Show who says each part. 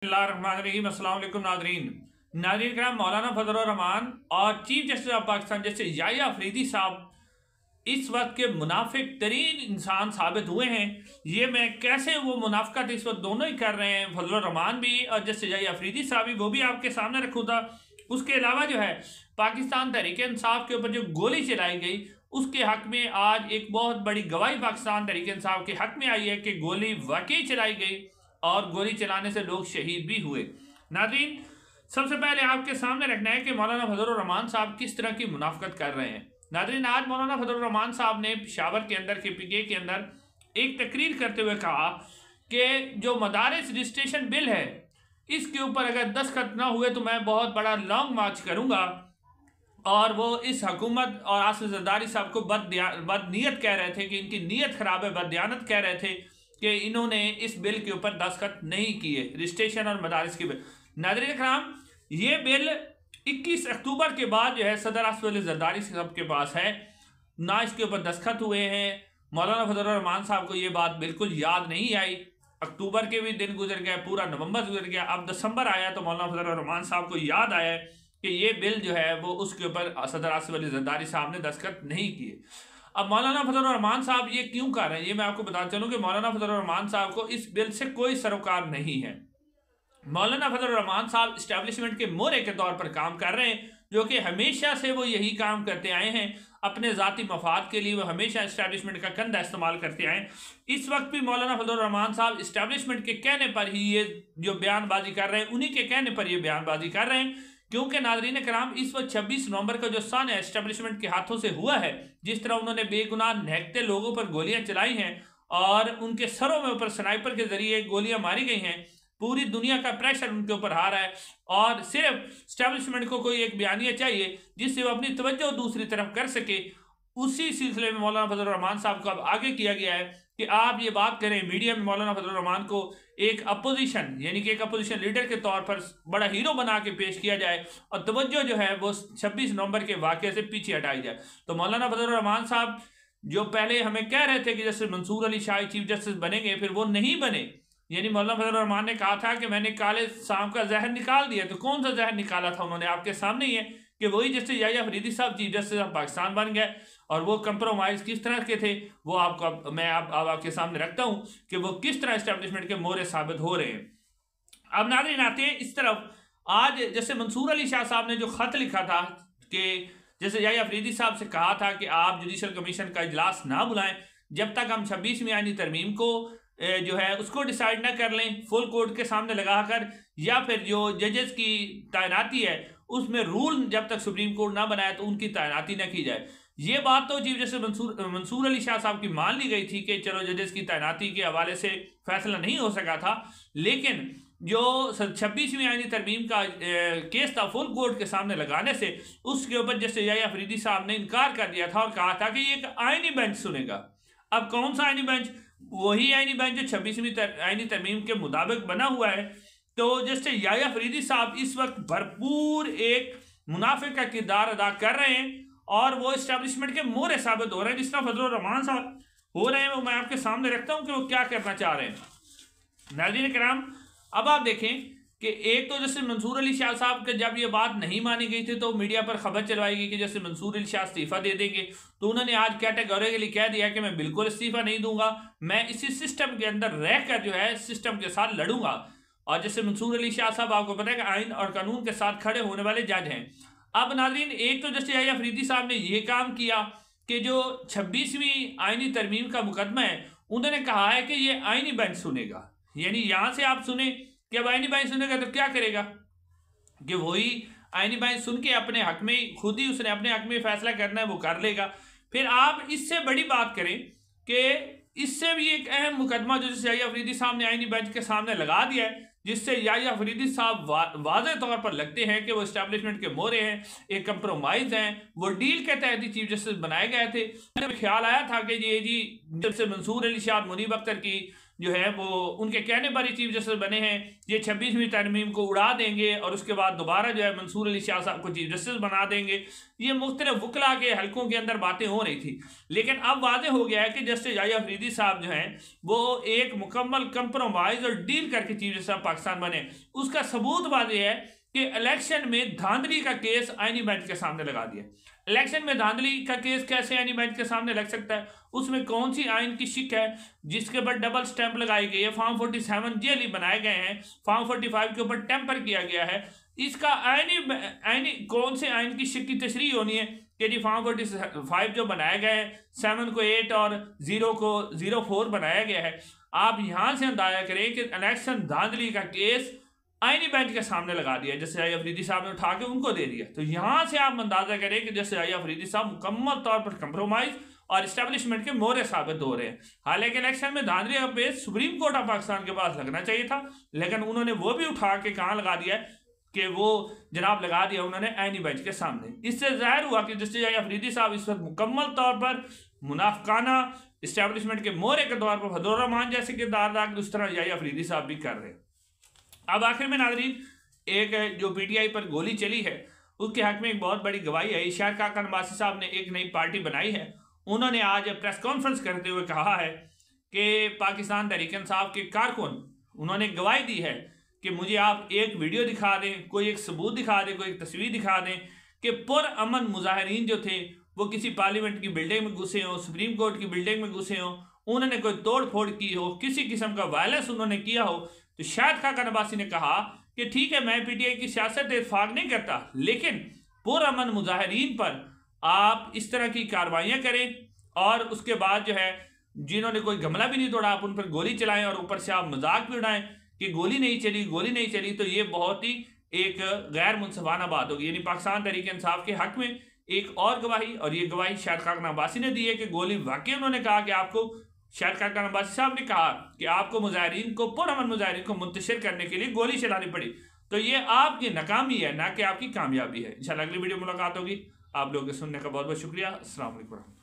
Speaker 1: अस्सलाम Nadreen Nadreen कराम, मौलाना फजल रहमान और चीफ जस्टिस ऑफ पाकिस्तान जैसे याहिया अफरीदी साहब इस वक्त के मुनाफिक तरीन इंसान साबित हुए हैं। ये मैं कैसे वो मुनाफिकत इस वक्त दोनों ही कर रहे हैं, फजल रहमान भी और जैसे याहिया अफरीदी साहब भी, वो भी आपके सामने रखूँगा। उसके अलावा जो है पाकिस्तान तहरीक इंसाफ के ऊपर जो गोली चलाई गई उसके हक में आज एक बहुत बड़ी गवाही पाकिस्तान तहरीक इंसाफ के हक में आई है कि गोली वाकई चलाई गई और गोली चलाने से लोग शहीद भी हुए। नाज़रीन, सबसे पहले आपके सामने रखना है कि मौलाना फजल रहमान साहब किस तरह की मुनाफिकत कर रहे हैं। नाज़रीन, आज मौलाना फजल रहमान साहब ने पेशावर के अंदर KPK के अंदर एक तकरीर करते हुए कहा कि जो मदारिस रजिस्ट्रेशन बिल है इसके ऊपर अगर दस्तखत ना हुए तो मैं बहुत बड़ा लॉन्ग मार्च करूँगा। और वो इस हुकूमत और आसिफ जरदारी साहब को बदनीयत कह रहे थे कि इनकी नीयत ख़राब है, बददियानत कह रहे थे कि इन्होंने इस बिल के ऊपर दस्तखत नहीं किए, रजिस्ट्रेशन और मदारिस के बिल। नाज़रीन कराम, ये बिल 21 अक्टूबर के बाद जो है सदर आसिफ जरदारी साहब के पास है, ना इसके ऊपर दस्तखत हुए हैं। मौलाना फजल रहमान साहब को ये बात बिल्कुल याद नहीं आई। अक्टूबर के भी दिन गुजर गया, पूरा नवंबर गुजर गया, अब दिसंबर आया तो मौलाना फजल रहमान साहब को याद आया कि ये बिल जो है वो उसके ऊपर सदर आसिफ जरदारी साहब ने दस्तखत नहीं किए। अब मौलाना फजल रहमान साहब ये क्यों कर रहे हैं, ये मैं आपको बताना चलूँ कि मौलाना फजल रहमान साहब को इस बिल से कोई सरोकार नहीं है। मौलाना फजल रहमान साहब इस्टेब्लिशमेंट के मोहरे के तौर पर काम कर रहे हैं, जो कि हमेशा से वो यही काम करते आए हैं। अपने ज़ाती मफाद के लिए वो हमेशा इस्टेब्लिशमेंट का कंधा इस्तेमाल करते आए। इस वक्त भी मौलाना फजल रहमान साहब इस्टेब्लिशमेंट के कहने पर ही ये जो बयानबाजी कर रहे हैं, उन्हीं के कहने पर ये बयानबाजी कर रहे हैं। क्योंकि नाज़रीन कराम, इस वक्त 26 नवंबर का जो सन है इस्टेब्लिशमेंट के हाथों से हुआ है, जिस तरह उन्होंने बेगुनाह निहत्ते लोगों पर गोलियां चलाई हैं और उनके सरों में ऊपर स्नाइपर के जरिए गोलियां मारी गई हैं, पूरी दुनिया का प्रेशर उनके ऊपर आ रहा है और सिर्फ इस्टेब्लिशमेंट को कोई एक बयानिया चाहिए जिससे वो अपनी तवज्जो दूसरी तरफ कर सके। उसी सिलसिले में मौलाना फजल रहमान साहब को अब आगे किया गया है कि आप ये बात करें, मीडिया में मौलाना फजल रहमान को एक अपोजिशन यानी कि एक अपोजिशन लीडर के तौर पर बड़ा हीरो बना के पेश किया जाए और तवज्जो जो है वो 26 नवंबर के वाक़े से पीछे हटाई जाए। तो मौलाना फजल रहमान साहब जो पहले हमें कह रहे थे कि जैसे मंसूर अली शाह चीफ जस्टिस बनेंगे, फिर वो नहीं बने। यानी मौलाना फजल रहमान ने कहा था कि मैंने काले सांप का जहर निकाल दिया, तो कौन सा जहर निकाला था उन्होंने? आपके सामने ही है कि वही जस्टिस याहिया अफरीदी साहब चीफ जस्टिस ऑफ पाकिस्तान बन गए। और वो कंप्रोमाइज़ किस तरह के थे वो आपको मैं आपके सामने रखता हूँ कि वो किस तरह इस्टेब्लिशमेंट के मोहरे साबित हो रहे हैं। अब नाज़रीन आते हैं इस तरफ, आज जैसे मंसूर अली शाह साहब ने जो ख़त लिखा था कि जैसे याहिया अफरीदी साहब से कहा था कि आप जुडिशल कमीशन का इजलास ना बुलाएं जब तक हम 26वीं आईनी तरमीम को जो है उसको डिसाइड ना कर लें फुल कोर्ट के सामने लगाकर, या फिर जो जजेस की तैनाती है उसमें रूल जब तक सुप्रीम कोर्ट ना बनाए तो उनकी तैनाती ना की जाए। ये बात तो चीफ जस्टिस मंसूर अली शाह साहब की मान ली गई थी कि चलो जजेस की तैनाती के हवाले से फैसला नहीं हो सका था, लेकिन जो 26वीं आईनी तरमीम का केस था फुल कोर्ट के सामने लगाने से उसके ऊपर जैसे याहिया अफरीदी साहब ने इनकार कर दिया था और कहा था कि ये एक आईनी बेंच सुनेगा। अब कौन सा आईनी बेंच? वही आईनी बेंच जो 26वीं आईनी तरमीम के मुताबिक बना हुआ है। तो जैसे याहिया अफरीदी साहब इस वक्त भरपूर एक मुनाफिक का किरदार अदा कर रहे हैं और वो इस्टेब्लिशमेंट के मोहरे साबित हो रहे हैं। जिस तरह फजल रहमान साहब हो रहे हैं वो मैं आपके सामने रखता हूँ कि वो क्या करना चाह रहे हैं। नाज़रीन कराम, अब आप देखें कि एक तो जैसे मंसूर अली शाह साहब के जब ये बात नहीं मानी गई थी तो मीडिया पर खबर चलवाई गई कि जैसे मंसूर अली शाह इस्तीफ़ा दे देंगे, तो उन्होंने आज कैटेगोरिकली कह दिया कि मैं बिल्कुल इस्तीफ़ा नहीं दूंगा, मैं इसी सिस्टम के अंदर रहकर जो है सिस्टम के साथ लड़ूंगा। और जैसे मंसूर अली शाह साहब आपको पता है कि आइन और कानून के साथ खड़े होने वाले जज हैं। अब नाज़रीन, एक तो जैसे याहिया अफरीदी साहब ने ये काम किया कि जो 26वीं आईनी तरमीम का मुकदमा है उन्होंने कहा है कि ये आईनी बेंच सुनेगा। यानी यहाँ से आप सुने कि अब आईनी बेंच सुनेगा तो क्या करेगा कि वही आईनी बेंच सुन के अपने हक में खुद ही उसने अपने हक में फैसला करना है वो कर लेगा। फिर आप इससे बड़ी बात करें कि इससे भी एक अहम मुकदमा जो जैसे याहिया अफरीदी साहब ने आईनी बेंच के सामने लगा दिया है, जिससे याहिया अफरीदी साहब वाज़ेह तौर पर लगते हैं कि वो इस्टेब्लिशमेंट के मोहरे हैं, एक कंप्रोमाइज़ हैं, वो डील के तहत ही चीफ जस्टिस बनाए गए थे। ख्याल आया था कि ये जी जब से मंसूर अली शाह मुनीब अख्तर की जो है वो उनके कहने पर ही चीफ जस्टिस बने हैं, ये 26वीं तरमीम को उड़ा देंगे और उसके बाद दोबारा जो है मंसूर अली शाह साहब को चीफ जस्टिस बना देंगे। ये मुख्तलिफ वकला के हलकों के अंदर बातें हो रही थी, लेकिन अब वाज़ेह हो गया है कि जस्टिस याहिया अफरीदी साहब जो हैं वो एक मुकम्मल कंप्रोमाइज़ और डील करके चीफ जस्टिस ऑफ पाकिस्तान बने। उसका सबूत वाज़ेह है कि इलेक्शन में धांधली का केस आईनी बेंच के सामने लगा दिया। इलेक्शन में धांधली का केस कैसे आईनी बेंच के सामने लग सकता है? उसमें कौन सी आइन की शिक है जिसके ऊपर डबल स्टैंप लगाई गई है? फॉर्म 47 जेली बनाए गए हैं, फॉर्म 45 के ऊपर टेम्पर किया गया है। इसका आईनी कौन से आइन की शिक की तशरीह होनी है कि जी फॉर्म 45 जो बनाए गए हैं, 7 को 8 और 0 को 04 बनाया गया है। आप यहाँ से अंदाजा करें कि इलेक्शन धांधली का केस आईनी बेंच के सामने लगा दिया, जैसे याहिया अफरीदी साहब ने उठा के उनको दे दिया। तो यहाँ से आप अंदाजा करें कि जैसे याहिया अफरीदी साहब मुकम्मल तौर पर कंप्रोमाइज और इस्टेब्लिशमेंट के मोहरे साबित हो रहे हैं। हालांकि इलेक्शन में धांधली का case supreme court of Pakistan के पास लगना चाहिए था, लेकिन उन्होंने वो भी उठा के कहाँ लगा दिया है कि वो जनाब लगा दिया उन्होंने आईनी बेंच के सामने। इससे जाहिर हुआ कि जस्टिस याहिया अफरीदी साहब इस वक्त मुकम्मल तौर पर मुनाफिकाना इस्टेब्लिशमेंट के मोहरे के तौर पर फजलुर रहमान जैसे किरदार अदा उस तरह याहिया अफरीदी साहब भी कर रहे हैं। अब आखिर में नाज़रीन, एक जो पीटीआई पर गोली चली है उसके हक में एक बहुत बड़ी गवाही है। शाहिद काका नबासी साहब ने एक नई पार्टी बनाई है। उन्होंने आज प्रेस कॉन्फ्रेंस करते हुए कहा है कि पाकिस्तान तहरीक इंसाफ के कारकुन उन्होंने गवाही दी है कि मुझे आप एक वीडियो दिखा दें, कोई एक सबूत दिखा दें, कोई एक तस्वीर दिखा दें कि पुरअमन मुजाहिरीन जो थे वो किसी पार्लियामेंट की बिल्डिंग में घुसे हों, सुप्रीम कोर्ट की बिल्डिंग में घुसे हों, उन्होंने कोई तोड़ फोड़ की हो, किसी किस्म का वायलेंस उन्होंने किया हो। तो शाहिद खाका नबासी ने कहा कि ठीक है, मैं पीटीआई की सियासत इत्तेफाक नहीं करता, लेकिन पुरअमन मुजाहिरीन पर आप इस तरह की कार्रवाइयाँ करें और उसके बाद जो है जिन्होंने कोई गमला भी नहीं तोड़ा आप उन पर गोली चलाएं और ऊपर से आप मजाक भी उड़ाएं कि गोली नहीं चली, तो ये बहुत ही एक गैर मुनसफाना बात होगी। यानी पाकिस्तान तहरीक इंसाफ के हक में एक और गवाही, और ये गवाही शाहिद खाका नबासी ने दी है कि गोली वाकई उन्होंने कहा कि आपको, शाहिद खाका नबासी साहब ने कहा कि आपको मुजाहिरीन को, पुरअमन मुजाहिरीन को मुंतशिर करने के लिए गोली चलानी पड़ी। तो ये आपकी नाकामी है, ना कि आपकी कामयाबी है। इंशाल्लाह अगली वीडियो मुलाकात होगी। आप लोगों के सुनने का बहुत बहुत शुक्रिया। अस्सलाम वालेकुम।